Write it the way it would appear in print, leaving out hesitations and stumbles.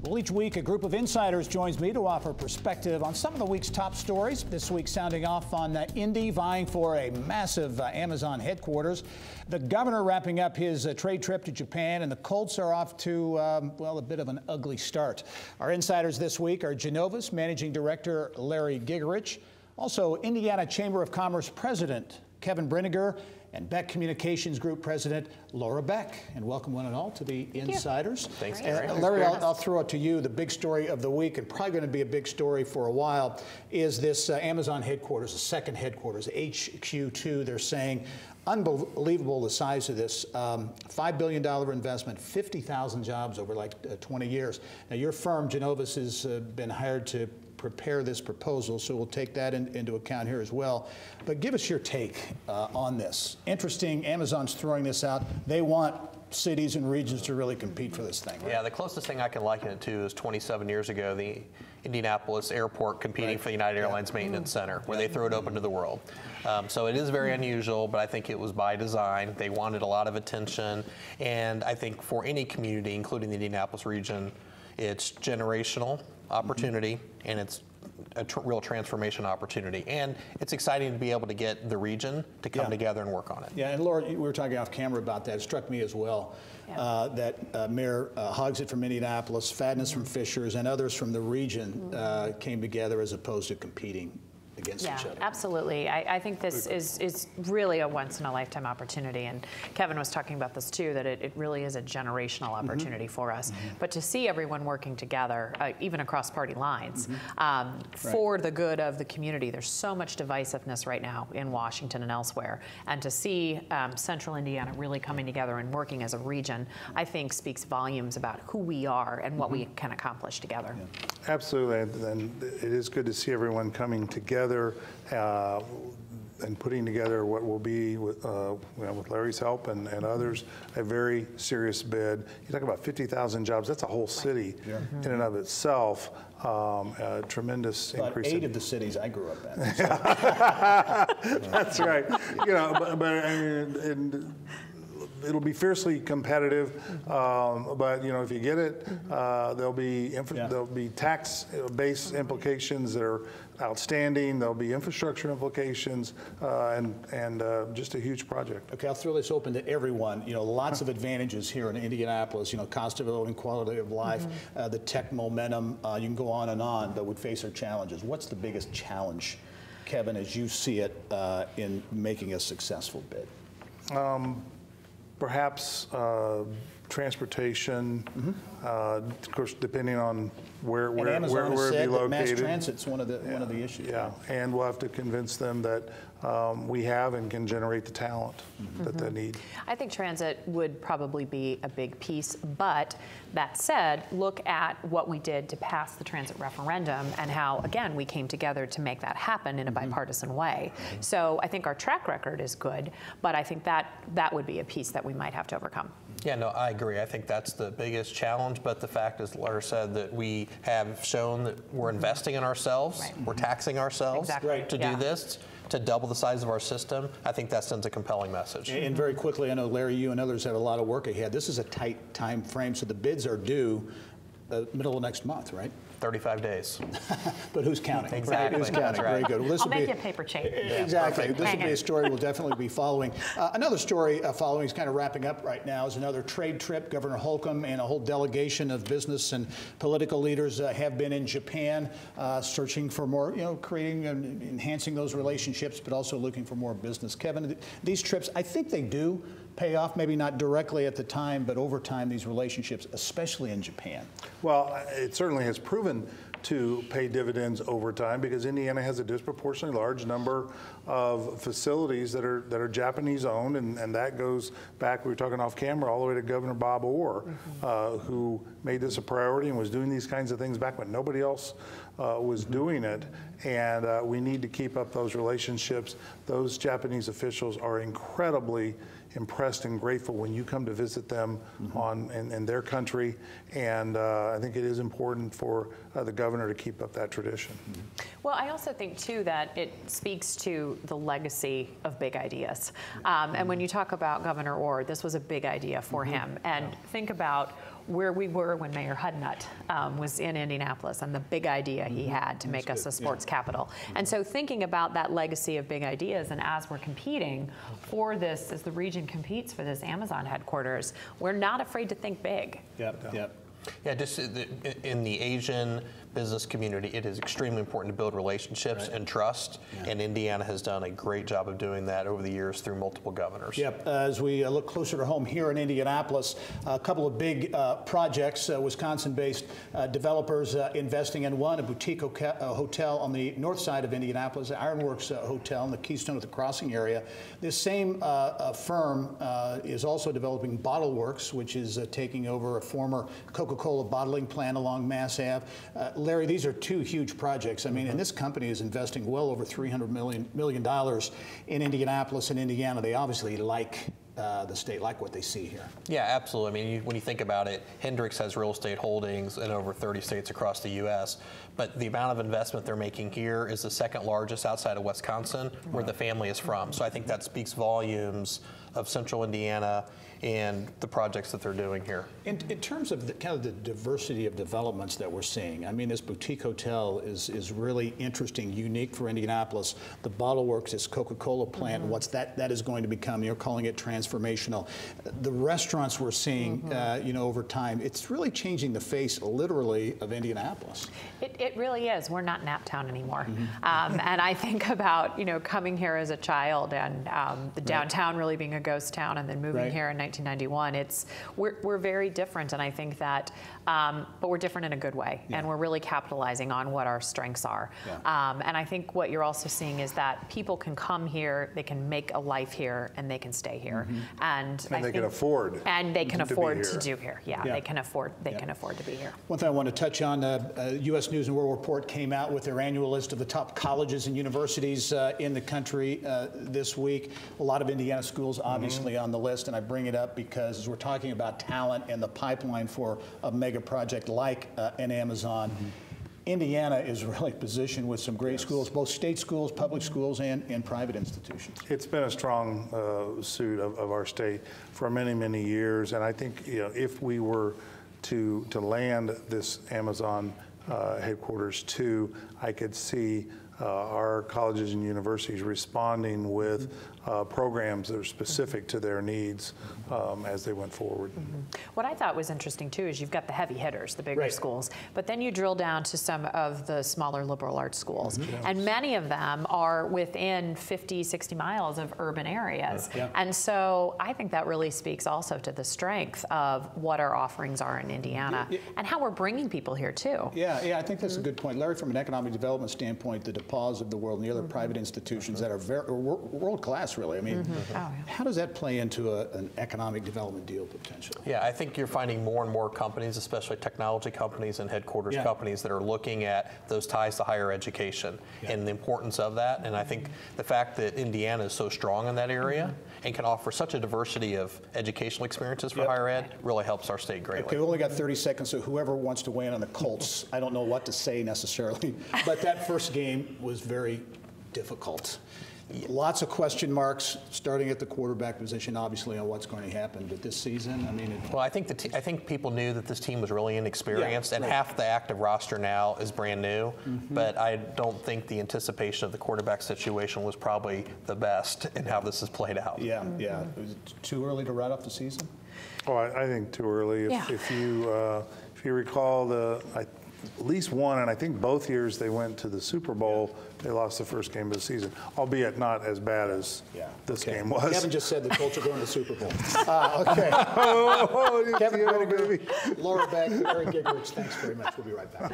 Well, each week, a group of insiders joins me to offer perspective on some of the week's top stories. This week, sounding off on Indy vying for a massive Amazon headquarters. The governor wrapping up his trade trip to Japan, and the Colts are off to, well, a bit of an ugly start. Our insiders this week are Genova's Managing Director Larry Gigerich, also Indiana Chamber of Commerce President Kevin Brinegar, and Beck Communications Group President Laura Beck. And welcome one and all to the Insiders. Thanks, Larry. Larry, I'll throw it to you. The big story of the week, and probably going to be a big story for a while, is this Amazon headquarters, the second headquarters, HQ2. They're saying unbelievable the size of this. $5 billion investment, 50,000 jobs over like 20 years. Now, your firm, Genova's, has been hired to prepare this proposal, so we'll take that into account here as well. But give us your take on this. Interesting, Amazon's throwing this out. They want cities and regions to really compete for this thing, right? Yeah, the closest thing I can liken it to is 27 years ago, the Indianapolis airport competing for the United Airlines Maintenance Center, where they threw it open to the world. So it is very unusual, but I think it was by design. They wanted a lot of attention, and I think for any community, including the Indianapolis region, it's generational opportunity, and it's a real transformation opportunity. And it's exciting to be able to get the region to come together and work on it. Yeah, and Laura, we were talking off camera about that. It struck me as well that Mayor Hogsett from Indianapolis, Fadness from Fishers, and others from the region came together as opposed to competing against each other. Absolutely. I think this is really a once-in-a-lifetime opportunity, and Kevin was talking about this too, that it really is a generational opportunity for us. But to see everyone working together, even across party lines, for the good of the community. There's so much divisiveness right now in Washington and elsewhere, and to see Central Indiana really coming together and working as a region, I think speaks volumes about who we are and what we can accomplish together. Absolutely, and it is good to see everyone coming together and putting together what will be, with Larry's help and others, a very serious bid. You talk about 50,000 jobs, that's a whole city in and of itself. A tremendous increase. 8 of the cities I grew up in. So. That's right. You know, but I mean, it'll be fiercely competitive, but you know, if you get it, there'll be tax-based implications that are outstanding. There'll be infrastructure implications, and just a huge project. Okay, I'll throw this open to everyone. You know, lots of advantages here in Indianapolis. You know, cost of living, quality of life, the tech momentum. You can go on, but would face our challenges. What's the biggest challenge, Kevin, as you see it, in making a successful bid? Perhaps transportation, of course, depending on where it be located. Mass transit's one of the issues. Yeah, and we'll have to convince them that we have and can generate the talent that they need. I think transit would probably be a big piece, but that said, look at what we did to pass the transit referendum and how, again, we came together to make that happen in a bipartisan way. So I think our track record is good, but I think that would be a piece that we might have to overcome. Yeah, no, I agree. I think that's the biggest challenge, but the fact, as Laura said, that we have shown that we're investing in ourselves, we're taxing ourselves to do this, to double the size of our system. I think that sends a compelling message. And very quickly, I know, Larry, you and others have a lot of work ahead. This is a tight time frame, so the bids are due middle of next month, right? 35 days. But who's counting? Exactly. Who's counting? Very good. Well, this I'll will make you a paper check. Exactly. This will be a story we'll definitely be following. Another story following is kind of wrapping up right now is another trade trip. Governor Holcomb and a whole delegation of business and political leaders have been in Japan, searching for more, creating and enhancing those relationships, but also looking for more business. Kevin, these trips, I think they do pay off, maybe not directly at the time, but over time, these relationships, especially in Japan. Well, it certainly has proven to pay dividends over time because Indiana has a disproportionately large number of facilities that are Japanese owned, and that goes back, we were talking off camera, all the way to Governor Bob Orr, who made this a priority and was doing these kinds of things back when nobody else was doing it. And we need to keep up those relationships. Those Japanese officials are incredibly impressed and grateful when you come to visit them in their country, and I think it is important for the governor to keep up that tradition. Well, I also think too that it speaks to the legacy of big ideas, and when you talk about Governor Orr, this was a big idea for him, and think about where we were when Mayor Hudnut was in Indianapolis and the big idea he had to make us a sports capital. And so thinking about that legacy of big ideas, and as we're competing for this, as the region competes for this Amazon headquarters, we're not afraid to think big. Yep. Yeah, just in the Asian business community, it is extremely important to build relationships and trust, and Indiana has done a great job of doing that over the years through multiple governors. Yep, as we look closer to home here in Indianapolis, a couple of big projects, Wisconsin-based developers investing in one, a boutique hotel on the north side of Indianapolis, the Ironworks Hotel in the Keystone at the Crossing area. This same firm is also developing BOTTLEWORKS, which is taking over a former Coca-Cola bottling plant along Mass Ave. Larry, these are two huge projects. I mean, and this company is investing well over $300 million in Indianapolis and Indiana. They obviously like the state, like what they see here. Yeah, absolutely. I mean, when you think about it, Hendricks has real estate holdings in over 30 states across the U.S., but the amount of investment they're making here is the second largest outside of Wisconsin, where the family is from. So I think that speaks volumes of central Indiana and the projects that they're doing here. In terms of kind of the diversity of developments that we're seeing, I mean, this boutique hotel is really interesting, unique for Indianapolis. The BOTTLEWORKS, this Coca-Cola plant, what's that is going to become? You're calling it transformational. The restaurants we're seeing, over time, it's really changing the face, literally, of Indianapolis. It really is. We're not Naptown anymore. And I think about, coming here as a child and the downtown really being a ghost town, and then moving here in 1991. We're very different, and I think that, but we're different in a good way, and we're really capitalizing on what our strengths are. And I think what you're also seeing is that people can come here, they can make a life here, and they can stay here, and they can afford. And they can afford to do here. They can afford. They can afford to be here. One thing I want to touch on: U.S. News and World Report came out with their annual list of the top colleges and universities in the country this week. A lot of Indiana schools, obviously, on the list, and I bring it up because as we're talking about talent and the pipeline for a mega project like an Amazon, Indiana is really positioned with some great schools, both state schools, public schools, and private institutions. It's been a strong suit of our state for many, many years, and I think if we were to land this Amazon headquarters too, I could see our colleges and universities responding with programs that are specific to their needs as they went forward. What I thought was interesting too is you've got the heavy hitters, the bigger schools, but then you drill down to some of the smaller liberal arts schools, and many of them are within 50, 60 miles of urban areas. And so I think that really speaks also to the strength of what our offerings are in Indiana and how we're bringing people here too. Yeah, I think that's a good point. Larry, from an economic development standpoint, the DePauls of the world and the other private institutions that are world-class, really. I mean, how does that play into an economic development deal potentially? Yeah, I think you're finding more and more companies, especially technology companies and headquarters companies, that are looking at those ties to higher education and the importance of that. And I think the fact that Indiana is so strong in that area and can offer such a diversity of educational experiences for higher ed really helps our state greatly. Okay, we've only got 30 seconds, so whoever wants to weigh in on the Colts, I don't know what to say necessarily, but that first game was very difficult. Lots of question marks, starting at the quarterback position, obviously, on what's going to happen. But this season, I mean, well, I think people knew that this team was really inexperienced, and half the active roster now is brand new. But I don't think the anticipation of the quarterback situation was probably the best in how this has played out. Is it too early to write off the season? Oh, I think too early. If you recall at least one, and I think both years they went to the Super Bowl, they lost the first game of the season, albeit not as bad as this game was. Kevin just said the Colts are going to the Super Bowl. Okay. Kevin, baby. Laura Beck, Eric Gigrich, thanks very much. We'll be right back.